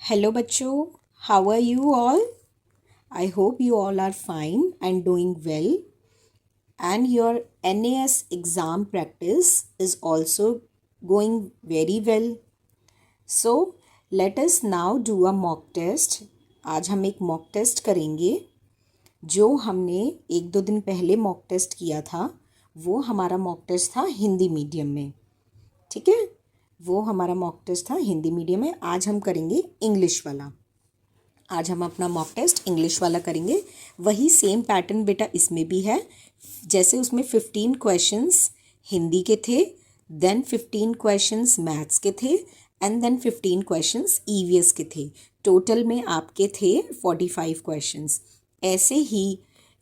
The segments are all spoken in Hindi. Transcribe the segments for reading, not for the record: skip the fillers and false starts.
Hello बच्चों, how are you all? I hope you all are fine and doing well, and your NAS exam practice is also going very well. So let us now do a mock test. आज हम एक mock test करेंगे. जो हमने एक दो दिन पहले mock test किया था वो हमारा mock test था हिंदी मीडियम में. ठीक है, वो हमारा मॉक टेस्ट था हिंदी मीडियम में. आज हम करेंगे इंग्लिश वाला. आज हम अपना मॉक टेस्ट इंग्लिश वाला करेंगे. वही सेम पैटर्न बेटा इसमें भी है. जैसे उसमें 15 क्वेश्चंस हिंदी के थे, देन 15 क्वेश्चंस मैथ्स के थे, एंड देन 15 क्वेश्चंस ईवीएस के थे. टोटल में आपके थे 45 क्वेश्चंस. ऐसे ही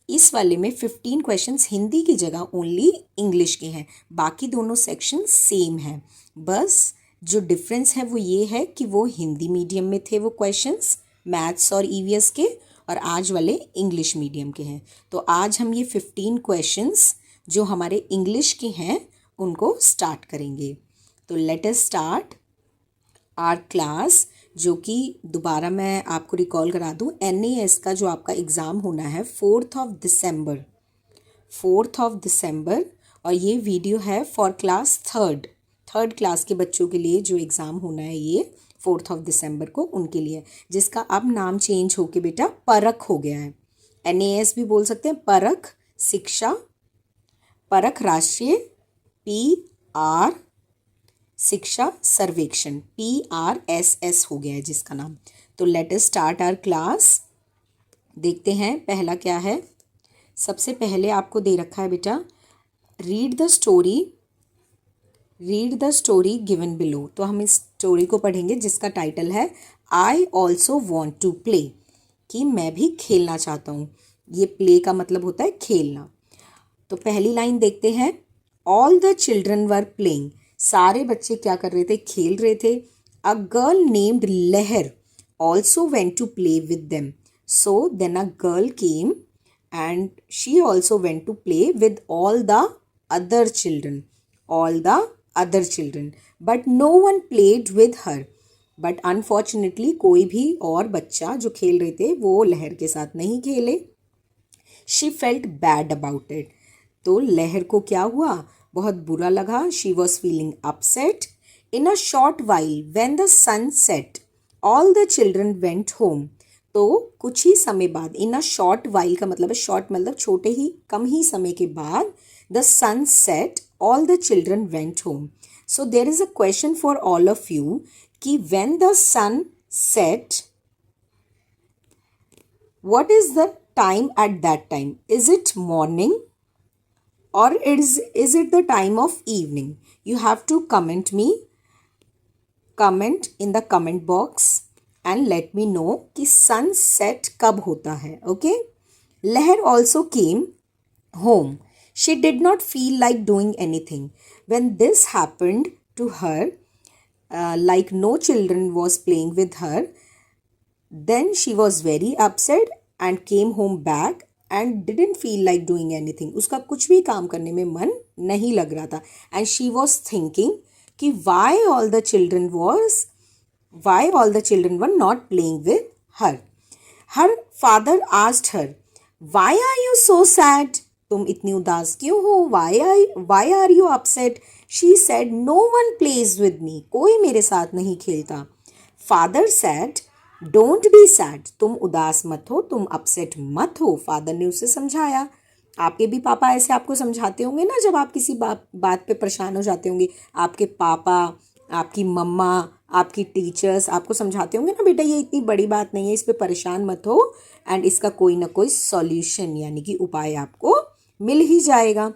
इस वाले में 15 क्वेश्चंस हिंदी की जगह ओनली इंग्लिश के हैं. बाकी दोनों सेक्शन सेम हैं. बस जो डिफरेंस है वो ये है कि वो हिंदी मीडियम में थे वो क्वेश्चंस मैथ्स और ईवीएस के, और आज वाले इंग्लिश मीडियम के हैं. तो आज हम ये 15 क्वेश्चंस जो हमारे इंग्लिश के हैं उनको स्टार्ट करेंगे. तो let us start our class. जो कि दोबारा मैं आपको रिकॉल करा दूं, NAS का जो आपका एग्ज़ाम होना है 4 दिसंबर, और ये वीडियो है फॉर क्लास थर्ड क्लास के बच्चों के लिए. जो एग्ज़ाम होना है ये 4 दिसंबर को उनके लिए, जिसका अब नाम चेंज होके बेटा परख हो गया है. NAS भी बोल सकते हैं, परख शिक्षा, परख राष्ट्रीय, PR शिक्षा सर्वेक्षण, PRSS हो गया है जिसका नाम. तो let us start our class. देखते हैं पहला क्या है. सबसे पहले आपको दे रखा है बेटा read the story given below. तो हम इस स्टोरी को पढ़ेंगे जिसका टाइटल है I also want to play, कि मैं भी खेलना चाहता हूँ. ये प्ले का मतलब होता है खेलना. तो पहली लाइन देखते हैं. All the children were playing, सारे बच्चे क्या कर रहे थे, खेल रहे थे. A girl named Lahar also went to play with them. So then a girl came and she also went to play with all the other children, but no one played with her. But unfortunately कोई भी और बच्चा जो खेल रहे थे वो लहर के साथ नहीं खेले. She felt bad about it, तो लहर को क्या हुआ, बहुत बुरा लगा. She was feeling upset. In a short while when the sun set all the children went home. तो कुछ ही समय बाद, इन अ शॉर्ट वाइल का मतलब है शॉर्ट मतलब छोटे ही कम ही समय के बाद, the sun set all the children went home. So there is a question for all of you कि when the sun set, what is the time at that time? Is it morning or is it the time of evening? You have to comment in the comment box and let me know कि sunset कब होता है. Okay? Leher also came home. She did not feel like doing anything. When this happened to her, like no children was playing with her, then she was very upset and came home back and didn't feel like doing anything. उसका कुछ भी काम करने में मन नहीं लग रहा था. And she was thinking कि why all the children were not playing with her. Her father asked her, why are you so sad? तुम इतनी उदास क्यों हो? Why are you upset? She said, no one plays with me. कोई मेरे साथ नहीं खेलता. Father said, don't be sad, तुम उदास मत हो, तुम अपसेट मत हो. फादर ने उसे समझाया. आपके भी पापा ऐसे आपको समझाते होंगे ना, जब आप किसी बात पे परेशान हो जाते होंगे. आपके पापा, आपकी मम्मा, आपकी टीचर्स आपको समझाते होंगे ना, बेटा ये इतनी बड़ी बात नहीं है, इस पे परेशान मत हो, एंड इसका कोई ना कोई सॉल्यूशन यानी कि उपाय आपको मिल ही जाएगा.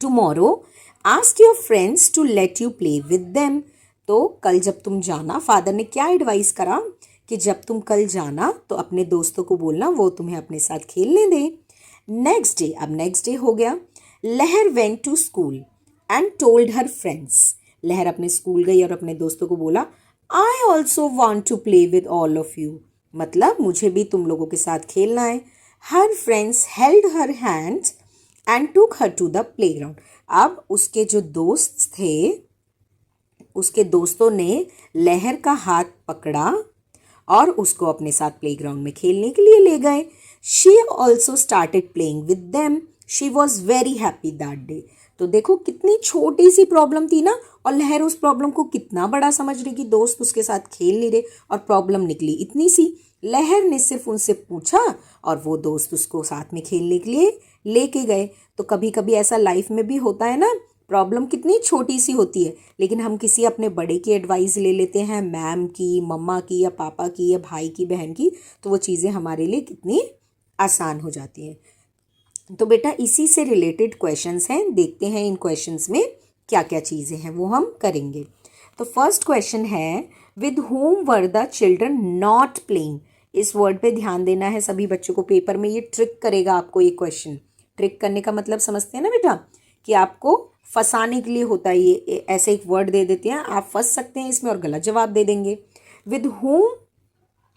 Tomorrow ask your friends to let you play with them. तो कल जब तुम जाना, फादर ने क्या एडवाइस करा कि जब तुम कल जाना तो अपने दोस्तों को बोलना वो तुम्हें अपने साथ खेलने दें. नेक्स्ट डे, अब नेक्स्ट डे हो गया. Lahar went to school and told her friends. Lahar अपने स्कूल गई और अपने दोस्तों को बोला, I also want to play with all of you, मतलब मुझे भी तुम लोगों के साथ खेलना है. Her friends held her hands and took her to the playground. अब उसके जो दोस्त थे, उसके दोस्तों ने लहर का हाथ पकड़ा और उसको अपने साथ प्लेग्राउंड में खेलने के लिए ले गए। She also started playing with them. She was very happy that day. तो देखो कितनी छोटी सी प्रॉब्लम थी ना, और लहर उस प्रॉब्लम को कितना बड़ा समझ रही कि दोस्त उसके साथ खेल नहीं रहे, और प्रॉब्लम निकली इतनी सी। लहर ने सिर्फ उनसे पूछा और वो दोस्त उसको साथ में खेलने के लिए लेके गए। तो कभी कभी ऐसा लाइफ में भी होता है ना, प्रॉब्लम कितनी छोटी सी होती है, लेकिन हम किसी अपने बड़े की एडवाइस ले लेते हैं, मैम की, मम्मा की, या पापा की, या भाई की, बहन की, तो वो चीज़ें हमारे लिए कितनी आसान हो जाती हैं। तो बेटा इसी से रिलेटेड क्वेश्चंस हैं, देखते हैं इन क्वेश्चंस में क्या क्या चीज़ें हैं वो हम करेंगे। तो फर्स्ट क्वेश्चन है, with home were the children not playing. इस वर्ड पे ध्यान देना है सभी बच्चों को, पेपर में ये ट्रिक करेगा आपको। ये क्वेश्चन ट्रिक करने का मतलब समझते हैं ना बेटा, कि आपको फंसाने के लिए होता है। ये ऐसे एक वर्ड दे देते हैं, आप फंस सकते हैं इसमें और गलत जवाब दे देंगे। With home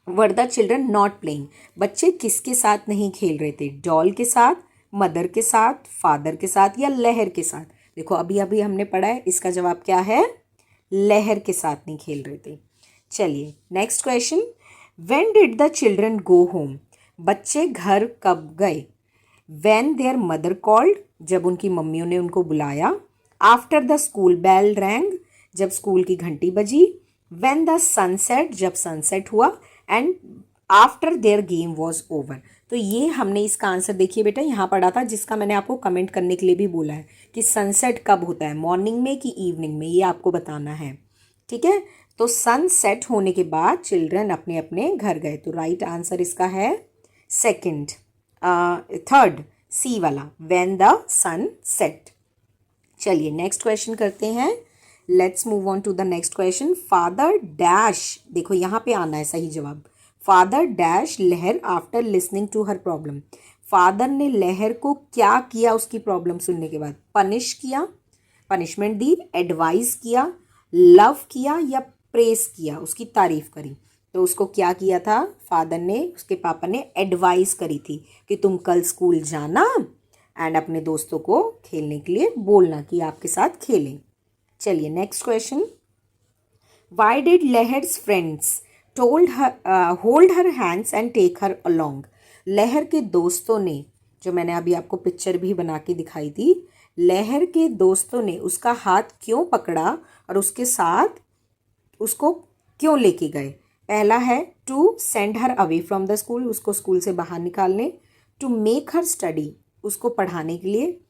were the children not playing, बच्चे किसके साथ नहीं खेल रहे थे? डॉल के साथ, मदर के साथ, फादर के साथ, या लहर के साथ? देखो अभी अभी हमने पढ़ा है, इसका जवाब क्या है? लहर के साथ नहीं खेल रहे थे। चलिए next question, when did the children go home, बच्चे घर कब गए? व्हेन देयर मदर कॉल्ड, जब उनकी मम्मियों ने उनको बुलाया। After the school bell rang, जब स्कूल की घंटी बजी। व्हेन द सनसेट, जब सनसेट हुआ। And after their game was over. तो ये हमने इसका आंसर देखिए बेटा यहाँ पढ़ा था, जिसका मैंने आपको कमेंट करने के लिए भी बोला है कि सनसेट कब होता है, मॉर्निंग में कि इवनिंग में, ये आपको बताना है। ठीक है, तो सनसेट होने के बाद चिल्ड्रन अपने अपने घर गए। तो राइट आंसर इसका है सेकंड, थर्ड, सी वाला, व्हेन द सन सेट। चलिए नेक्स्ट क्वेश्चन करते हैं। Let's move on to the next question. Father dash, देखो यहाँ पे आना है सही जवाब। Father dash Lahar after listening to her problem. Father ने लहर को क्या किया उसकी प्रॉब्लम सुनने के बाद? पनिश किया, पनिशमेंट दी, एडवाइस किया, लव किया, या प्रेस किया, उसकी तारीफ करी। तो उसको क्या किया था? फादर ने, उसके पापा ने एडवाइस करी थी कि तुम कल स्कूल जाना एंड अपने दोस्तों को खेलने के लिए बोलना कि आपके साथ खेलें। चलिए next question, why did Lahar's friends told her hold her hands and take her along. Lahar के दोस्तों ने, जो मैंने अभी आपको पिक्चर भी बना के दिखाई थी, लहर के दोस्तों ने उसका हाथ क्यों पकड़ा और उसके साथ उसको क्यों लेके गए? पहला है to send her away from the school, उसको स्कूल से बाहर निकालने। टू मेक हर स्टडी, उसको पढ़ाने के लिए।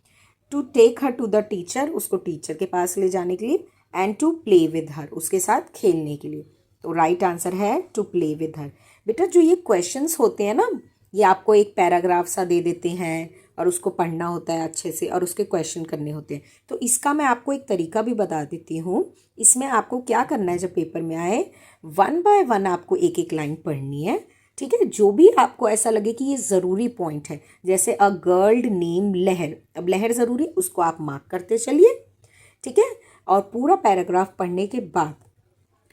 To take her to the teacher, उसको टीचर के पास ले जाने के लिए। And to play with her, उसके साथ खेलने के लिए। तो राइट आंसर है टू प्ले विद हर। बेटा जो ये क्वेश्चंस होते हैं ना, ये आपको एक पैराग्राफ सा दे देते हैं और उसको पढ़ना होता है अच्छे से और उसके क्वेश्चन करने होते हैं। तो इसका मैं आपको एक तरीका भी बता देती हूँ। इसमें आपको क्या करना है, जब पेपर में आए, वन बाय वन आपको एक एक लाइन पढ़नी है। ठीक है, जो भी आपको ऐसा लगे कि ये ज़रूरी पॉइंट है, जैसे अ गर्ल नेम लहर, अब लहर ज़रूरी, उसको आप मार्क करते चलिए। ठीक है, और पूरा पैराग्राफ पढ़ने के बाद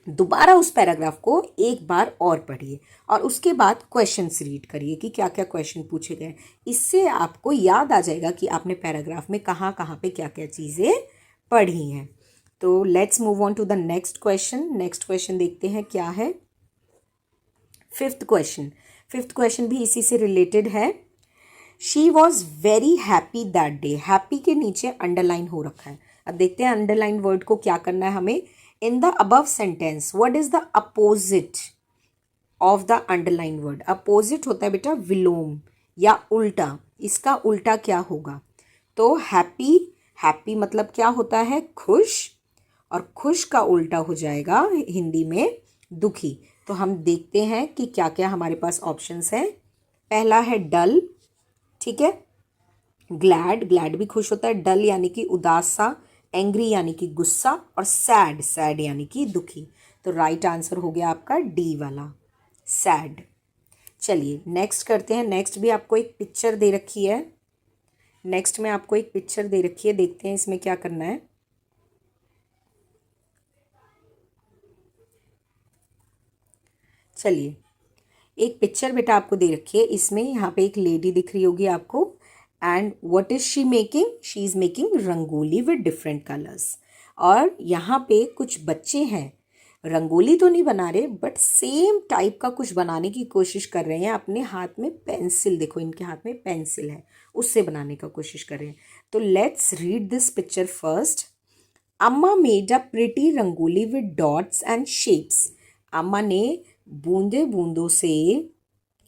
दोबारा उस पैराग्राफ को एक बार और पढ़िए और उसके बाद क्वेश्चंस रीड करिए कि क्या क्या क्वेश्चन पूछे गए। इससे आपको याद आ जाएगा कि आपने पैराग्राफ में कहाँ कहाँ पे क्या क्या चीज़ें पढ़ी हैं। तो let's move on to the next question. Next question देखते हैं क्या है। फिफ्थ क्वेश्चन भी इसी से रिलेटेड है। She was very happy that day. Happy के नीचे अंडरलाइन हो रखा है। अब देखते हैं अंडरलाइन वर्ड को क्या करना है हमें। In the above sentence what is the opposite of the underline word? Opposite होता है बेटा विलोम या उल्टा। इसका उल्टा क्या होगा? तो हैप्पी, हैप्पी मतलब क्या होता है? खुश, और खुश का उल्टा हो जाएगा हिंदी में दुखी। तो हम देखते हैं कि क्या क्या हमारे पास ऑप्शंस हैं। पहला है डल, ठीक है, ग्लैड, ग्लैड भी खुश होता है, डल यानी कि उदास सा, एंग्री यानी कि गुस्सा, और सैड, सैड यानी कि दुखी। तो राइट आंसर हो गया आपका डी वाला, सैड। चलिए नेक्स्ट करते हैं। नेक्स्ट भी आपको एक पिक्चर दे रखी है। नेक्स्ट में आपको एक पिक्चर दे रखी है, देखते हैं इसमें क्या करना है। चलिए एक पिक्चर बेटा आपको दे रखी है, इसमें यहाँ पे एक लेडी दिख रही होगी आपको। And what is she making? She is making rangoli with different colours. और यहाँ पे कुछ बच्चे हैं, रंगोली तो नहीं बना रहे बट सेम टाइप का कुछ बनाने की कोशिश कर रहे हैं। अपने हाथ में पेंसिल, देखो इनके हाथ में पेंसिल है, उससे बनाने का कोशिश कर रहे हैं। तो let's read this picture first. Amma made a pretty rangoli with dots and shapes. अम्मा ने बूंदे बूंदों से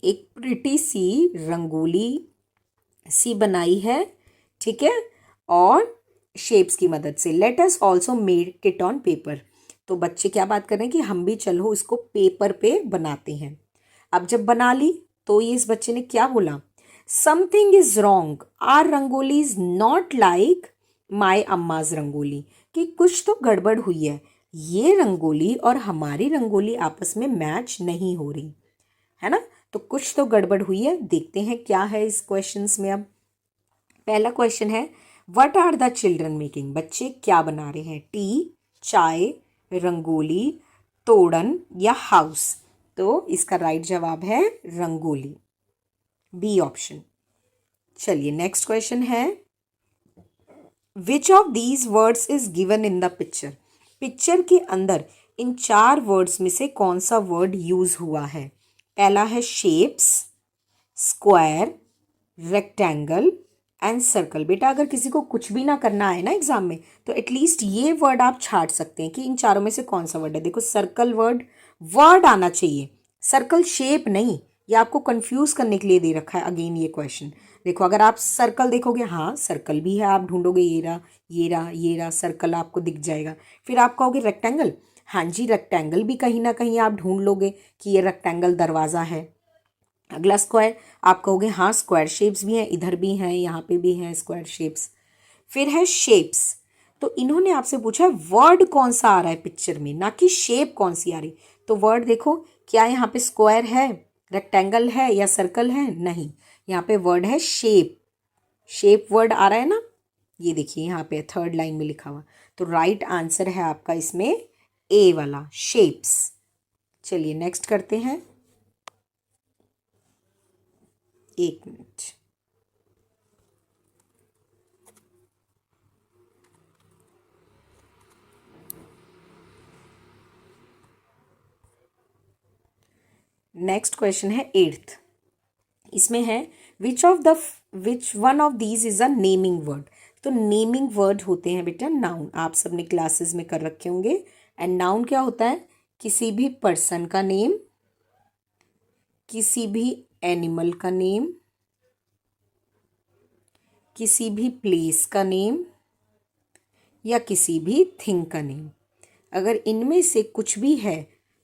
एक प्रिटी सी रंगोली सी बनाई है, ठीक है, और शेप्स की मदद से। Let us also make it on paper. तो बच्चे क्या बात कर रहे हैं कि हम भी चलो इसको पेपर पे बनाते हैं। अब जब बना ली तो ये इस बच्चे ने क्या बोला, something is wrong, our rangoli is not like my Amma's rangoli, कि कुछ तो गड़बड़ हुई है, ये रंगोली और हमारी रंगोली आपस में मैच नहीं हो रही है ना। तो कुछ तो गड़बड़ हुई है। देखते हैं क्या है इस क्वेश्चंस में। अब पहला क्वेश्चन है, what are the children making, बच्चे क्या बना रहे हैं, टी, चाय, रंगोली, तोड़न या हाउस। तो इसका राइट जवाब है रंगोली, बी ऑप्शन। चलिए नेक्स्ट क्वेश्चन है, which of these words is given in the picture. Picture के अंदर इन 4 वर्ड्स में से कौन सा वर्ड यूज हुआ है। पहला है shapes, square, rectangle and circle. बेटा अगर किसी को कुछ भी ना करना है ना एग्जाम में, तो एटलीस्ट ये वर्ड आप छाट सकते हैं कि इन चारों में से कौन सा वर्ड है। देखो सर्कल वर्ड आना चाहिए, सर्कल शेप नहीं। ये आपको कंफ्यूज करने के लिए दे रखा है अगेन ये क्वेश्चन। देखो अगर आप सर्कल देखोगे, हाँ सर्कल भी है, आप ढूंढोगे ये रहा ये रहा ये रहा, सर्कल आपको दिख जाएगा। फिर आप कहोगे रेक्टेंगल, हाँ जी रेक्टेंगल भी कहीं ना कहीं आप ढूंढ लोगे कि ये रेक्टेंगल दरवाज़ा है। अगला स्क्वायर, आप कहोगे हाँ स्क्वायर शेप्स भी हैं, इधर भी हैं, यहाँ पे भी हैं स्क्वायर शेप्स। फिर है शेप्स, तो इन्होंने आपसे पूछा वर्ड कौन सा आ रहा है पिक्चर में, ना कि शेप कौन सी आ रही। तो वर्ड देखो, क्या यहाँ पे स्क्वायर है, रेक्टेंगल है या सर्कल है, नहीं, यहाँ पे वर्ड है शेप। शेप वर्ड आ रहा है ना, ये देखिए यहाँ पे थर्ड लाइन में लिखा हुआ। तो राइट आंसर है आपका इसमें ए वाला, शेप्स। चलिए नेक्स्ट करते हैं, एक मिनट। नेक्स्ट क्वेश्चन है 8th। इसमें है which one of these is a naming word. तो नेमिंग वर्ड होते हैं बेटा नाउन, आप सबने क्लासेस में कर रखे होंगे। एंड नाउन क्या होता है, किसी भी पर्सन का नेम, किसी भी एनिमल का नेम, किसी भी प्लेस का नेम या किसी भी थिंग का नेम। अगर इनमें से कुछ भी है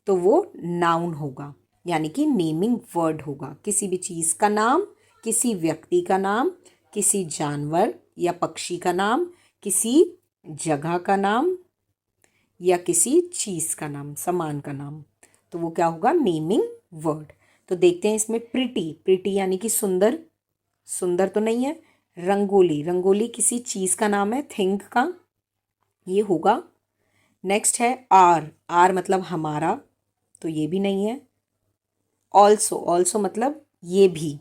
तो वो नाउन होगा, यानी कि नेमिंग वर्ड होगा। किसी भी चीज़ का नाम, किसी व्यक्ति का नाम, किसी जानवर या पक्षी का नाम, किसी जगह का नाम या किसी चीज़ का नाम, सामान का नाम, तो वो क्या होगा, नेमिंग वर्ड। तो देखते हैं इसमें प्रिटी, प्रिटी यानी कि सुंदर, सुंदर तो नहीं है। रंगोली, रंगोली किसी चीज़ का नाम है, थिंग का, ये होगा। नेक्स्ट है आर, आर मतलब हमारा, तो ये भी नहीं है। ऑल्सो, ऑल्सो मतलब ये भी,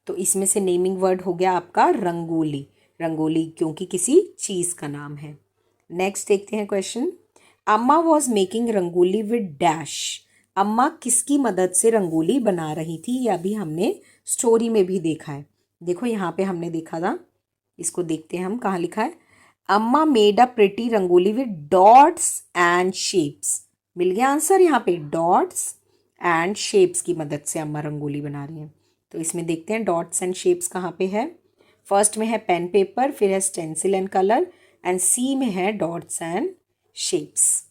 तो इसमें से नेमिंग वर्ड हो गया आपका रंगोली, रंगोली क्योंकि किसी चीज़ का नाम है। नेक्स्ट देखते हैं क्वेश्चन, अम्मा was making rangoli with dash. अम्मा किसकी मदद से रंगोली बना रही थी, यह अभी हमने स्टोरी में भी देखा है। देखो यहाँ पे हमने देखा था, इसको देखते हैं हम कहाँ लिखा है, Amma made a pretty rangoli with dots and shapes. मिल गया आंसर, यहाँ पे डॉट्स एंड शेप्स की मदद से अम्मा रंगोली बना रही हैं। तो इसमें देखते हैं डॉट्स एंड शेप्स कहाँ पे है। फर्स्ट में है पेन पेपर, फिर है स्टेंसिल एंड कलर, एंड सी में है डॉट्स एंड शेप्स।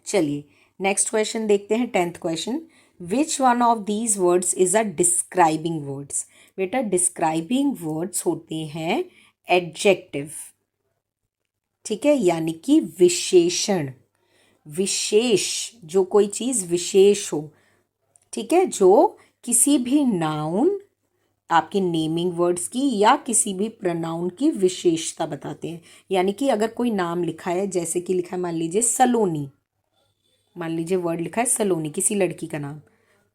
चलिए नेक्स्ट क्वेश्चन देखते हैं 10th question, which one of these words is a describing words. बेटा डिस्क्राइबिंग वर्ड्स होते हैं एडजेक्टिव, ठीक है, यानी कि विशेषण, विशेष, जो कोई चीज़ विशेष हो, ठीक है, जो किसी भी नाउन, आपके नेमिंग वर्ड्स की या किसी भी प्रोनाउन की विशेषता बताते हैं। यानी कि अगर कोई नाम लिखा है, जैसे कि लिखा है मान लीजिए सलोनी, मान लीजिए वर्ड लिखा है सलोनी, किसी लड़की का नाम,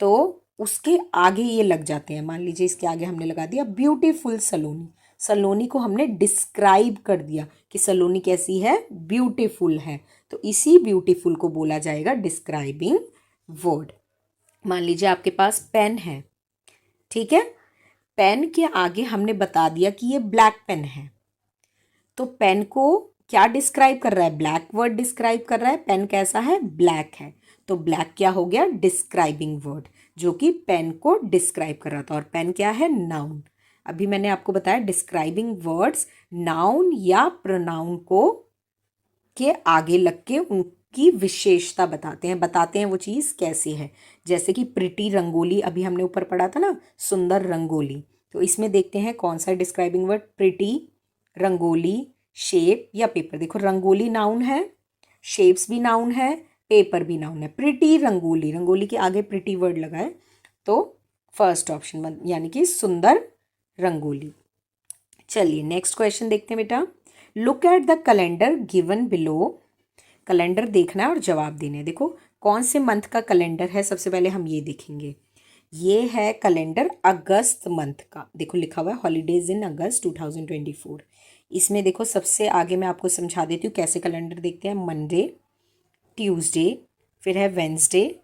तो उसके आगे ये लग जाते हैं। मान लीजिए इसके आगे हमने लगा दिया ब्यूटीफुल सलोनी, सलोनी को हमने डिस्क्राइब कर दिया कि सलोनी कैसी है, ब्यूटीफुल है। तो इसी ब्यूटीफुल को बोला जाएगा डिस्क्राइबिंग वर्ड। मान लीजिए आपके पास पेन है, ठीक है, पेन के आगे हमने बता दिया कि ये ब्लैक पेन है, तो पेन को क्या डिस्क्राइब कर रहा है, ब्लैक वर्ड डिस्क्राइब कर रहा है, पेन कैसा है, ब्लैक है, तो ब्लैक क्या हो गया, डिस्क्राइबिंग वर्ड, जो कि पेन को डिस्क्राइब कर रहा था। और पेन क्या है, नाउन। अभी मैंने आपको बताया डिस्क्राइबिंग वर्ड्स नाउन या प्रोनाउन को के आगे लग के उनकी विशेषता बताते हैं वो चीज़ कैसी है। जैसे कि प्रिटी रंगोली, अभी हमने ऊपर पढ़ा था ना, सुंदर रंगोली, तो इसमें देखते हैं कौन सा describing word, pretty, rangoli, shape या पेपर। देखो रंगोली नाउन है, शेप्स भी नाउन है, पेपर भी नाउन है। प्रिटी रंगोली, रंगोली के आगे प्रिटी वर्ड लगा है, तो फर्स्ट ऑप्शन यानी कि सुंदर रंगोली। चलिए नेक्स्ट क्वेश्चन देखते हैं बेटा। Look at the calendar given below. Calendar देखना है और जवाब देने हैं। देखो कौन से मंथ का कैलेंडर है, सबसे पहले हम ये देखेंगे। ये है कैलेंडर अगस्त मंथ का, देखो लिखा हुआ है हॉलीडेज इन अगस्त 2024। इसमें देखो सबसे आगे मैं आपको समझा देती हूँ कैसे कैलेंडर देखते हैं। मंडे, ट्यूसडे, फिर है Wednesday,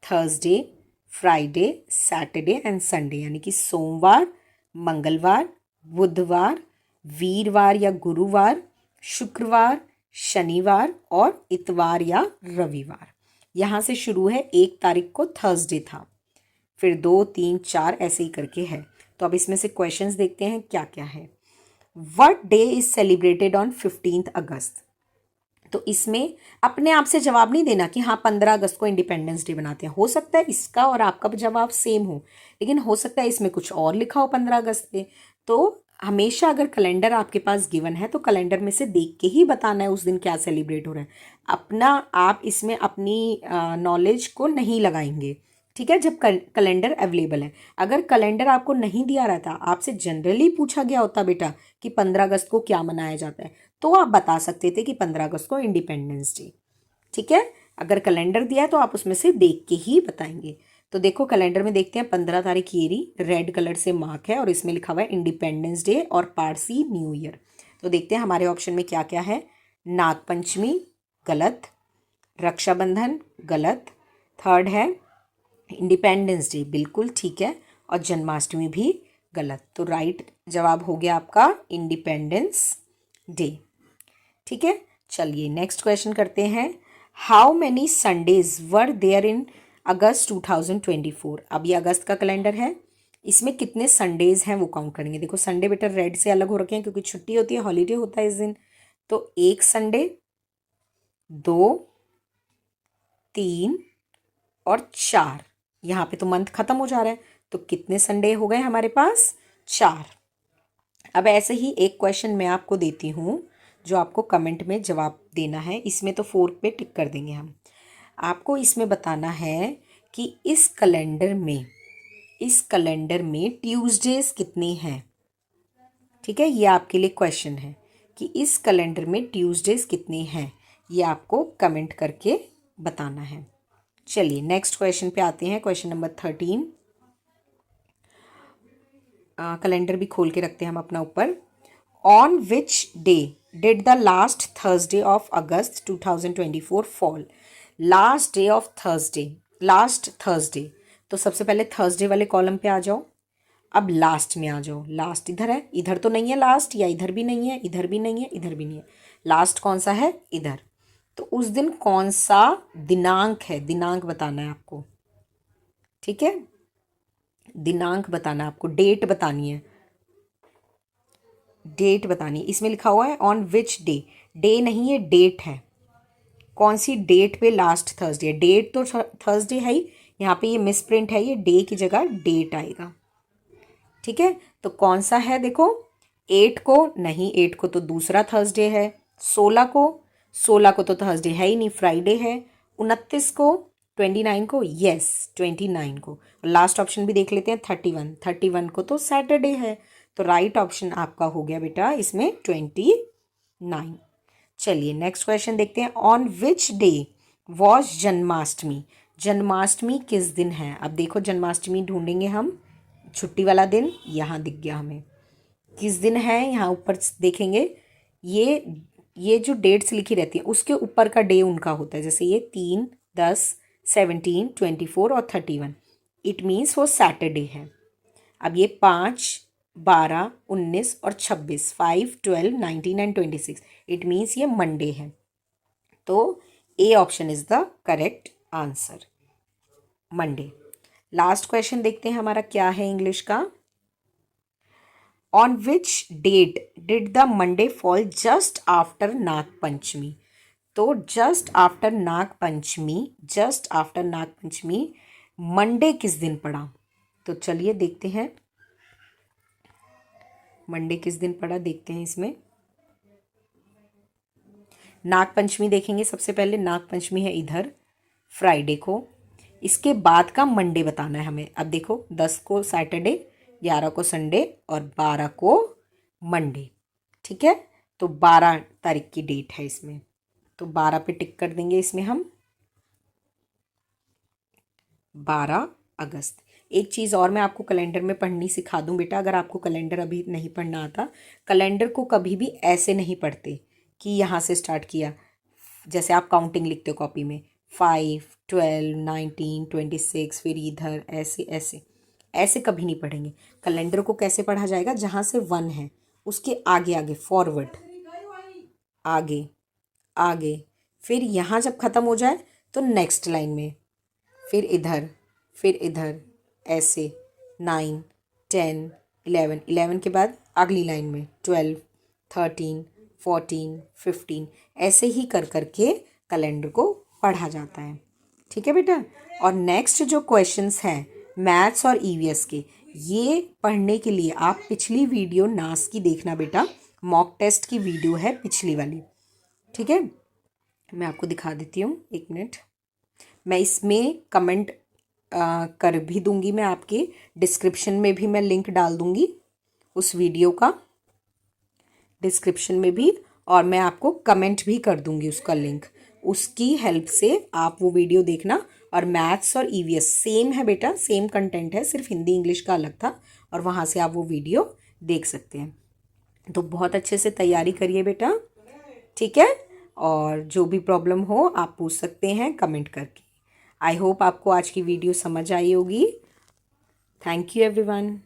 Thursday, Friday, Saturday and Sunday, यानी कि सोमवार, मंगलवार, बुधवार, वीरवार या गुरुवार, शुक्रवार, शनिवार और इतवार या रविवार। यहाँ से शुरू है, 1 तारीख को थर्सडे था, फिर 2, 3, 4 ऐसे ही करके है। तो अब इसमें से क्वेश्चंस देखते हैं क्या क्या है। What day is celebrated on 15 अगस्त। तो इसमें अपने आप से जवाब नहीं देना कि हाँ 15 अगस्त को इंडिपेंडेंस डे बनाते हैं। हो सकता है इसका और आपका जवाब सेम हो, लेकिन हो सकता है इसमें कुछ और लिखा हो 15 अगस्त पे। तो हमेशा अगर कैलेंडर आपके पास गिवन है तो कैलेंडर में से देख के ही बताना है उस दिन क्या सेलिब्रेट हो रहा है। अपना आप इसमें अपनी नॉलेज को नहीं लगाएंगे, ठीक है, जब कैलेंडर अवेलेबल है। अगर कैलेंडर आपको नहीं दिया रहता, आपसे जनरली पूछा गया होता बेटा कि 15 अगस्त को क्या मनाया जाता है, तो आप बता सकते थे कि 15 अगस्त को इंडिपेंडेंस डे, ठीक है। अगर कैलेंडर दिया है तो आप उसमें से देख के ही बताएंगे। तो देखो कैलेंडर में देखते हैं 15 तारीख ये रही, रेड कलर से मार्क है और इसमें लिखा हुआ है इंडिपेंडेंस डे और पारसी न्यू ईयर। तो देखते हैं हमारे ऑप्शन में क्या क्या है। नागपंचमी गलत, रक्षाबंधन गलत, थर्ड है इंडिपेंडेंस डे बिल्कुल ठीक है, और जन्माष्टमी भी गलत। तो राइट जवाब हो गया आपका इंडिपेंडेंस डे, ठीक है। चलिए नेक्स्ट क्वेश्चन करते हैं। How many Sundays were there in August 2024। अब ये अगस्त का कैलेंडर है, इसमें कितने संडेज हैं वो काउंट करेंगे। देखो संडे बेटा रेड से अलग हो रखे हैं क्योंकि छुट्टी होती है, हॉलीडे होता है इस दिन। तो 1 संडे, 2, 3 और 4। यहाँ पे तो मंथ खत्म हो जा रहा है, तो कितने संडे हो गए हमारे पास, 4। अब ऐसे ही एक क्वेश्चन मैं आपको देती हूँ जो आपको कमेंट में जवाब देना है। इसमें तो 4 पे टिक कर देंगे हम। आपको इसमें बताना है कि इस कैलेंडर में ट्यूसडेज कितने हैं, ठीक है। ये आपके लिए क्वेश्चन है कि इस कैलेंडर में ट्यूसडेज कितने हैं, ये आपको कमेंट करके बताना है। चलिए नेक्स्ट क्वेश्चन पे आते हैं, क्वेश्चन नंबर 13। कैलेंडर भी खोल के रखते हैं हम अपना ऊपर। On which day did the last Thursday of August 2024 fall. Last day of Thursday, last Thursday, तो सबसे पहले थर्सडे वाले कॉलम पे आ जाओ। अब लास्ट में आ जाओ। लास्ट इधर है, इधर तो नहीं है लास्ट, या इधर भी नहीं है, इधर भी नहीं है, इधर भी नहीं है। लास्ट कौन सा है, इधर। तो उस दिन कौन सा दिनांक है, दिनांक बताना है आपको, ठीक है। दिनांक बताना है आपको, डेट बतानी है, डेट बतानी है। इसमें लिखा हुआ है ऑन विच डे, डे नहीं है डेट है। कौन सी डेट पे लास्ट थर्सडे है, डेट तो थर्सडे है ही, यहाँ पे ये मिस प्रिंट है, ये डे की जगह डेट आएगा, ठीक है। तो कौन सा है देखो, 8 को नहीं, 8 को तो दूसरा थर्सडे है। 16 को तो थर्सडे है ही नहीं, फ्राइडे है। 29 को, 29 को, यस 29 को। लास्ट ऑप्शन भी देख लेते हैं 31 को तो सैटरडे है। तो राइट ऑप्शन आपका हो गया बेटा इसमें 29। चलिए नेक्स्ट क्वेश्चन देखते हैं। On which day was Janmashtami. Janmashtami किस दिन है। अब देखो जन्माष्टमी ढूंढेंगे हम, छुट्टी वाला दिन यहाँ दिख गया हमें, किस दिन है, यहाँ ऊपर देखेंगे ये जो डेट्स लिखी रहती हैं उसके ऊपर का डे उनका होता है। जैसे ये 3, 10, 17, 24 और 31, इट मीन्स वो सैटरडे है। अब ये 5, 12, 19 और 26, 5, 12, 19 एंड 26, इट मीन्स ये मंडे है। तो A option is the correct answer, Monday. Last question देखते हैं हमारा क्या है इंग्लिश का। On which date did the Monday fall just after Nag Panchami. तो just after Nag Panchami Monday किस दिन पड़ा। तो चलिए देखते हैं मंडे किस दिन पड़ा, देखते हैं इसमें। नाग पंचमी देखेंगे सबसे पहले। नाग पंचमी है इधर फ्राइडे को, इसके बाद का मंडे बताना है हमें। अब देखो 10 को सैटरडे, 11 को संडे और 12 को मंडे, ठीक है। तो 12 तारीख की डेट है इसमें, तो 12 पे टिक कर देंगे इसमें हम, 12 अगस्त। एक चीज़ और मैं आपको कैलेंडर में पढ़नी सिखा दूं बेटा, अगर आपको कैलेंडर अभी नहीं पढ़ना आता, कैलेंडर को कभी भी ऐसे नहीं पढ़ते कि यहाँ से स्टार्ट किया, जैसे आप काउंटिंग लिखते हो कॉपी में 5, 12, 19, 26, फिर इधर ऐसे ऐसे ऐसे कभी नहीं पढ़ेंगे। कैलेंडर को कैसे पढ़ा जाएगा, जहाँ से 1 है उसके आगे आगे फॉरवर्ड, आगे आगे, फिर यहाँ जब ख़त्म हो जाए तो नेक्स्ट लाइन में, फिर इधर ऐसे 9, 10, 11 के बाद अगली लाइन में 12, 13, 14, 15, ऐसे ही कर करके कैलेंडर को पढ़ा जाता है, ठीक है बेटा। और नेक्स्ट जो क्वेश्चंस हैं मैथ्स और ईवीएस के, ये पढ़ने के लिए आप पिछली वीडियो नास की देखना बेटा, मॉक टेस्ट की वीडियो है पिछली वाली, ठीक है। मैं आपको दिखा देती हूँ, एक मिनट। मैं इसमें कमेंट कर भी दूंगी, मैं आपके डिस्क्रिप्शन में भी मैं लिंक डाल दूंगी उस वीडियो का, डिस्क्रिप्शन में भी, और मैं आपको कमेंट भी कर दूंगी उसका लिंक। उसकी हेल्प से आप वो वीडियो देखना। और मैथ्स और ईवीएस सेम है बेटा, सेम कंटेंट है, सिर्फ हिंदी इंग्लिश का अलग था, और वहाँ से आप वो वीडियो देख सकते हैं। तो बहुत अच्छे से तैयारी करिए बेटा, ठीक है। और जो भी प्रॉब्लम हो आप पूछ सकते हैं कमेंट करके। आई होप आपको आज की वीडियो समझ आई होगी। Thank you everyone.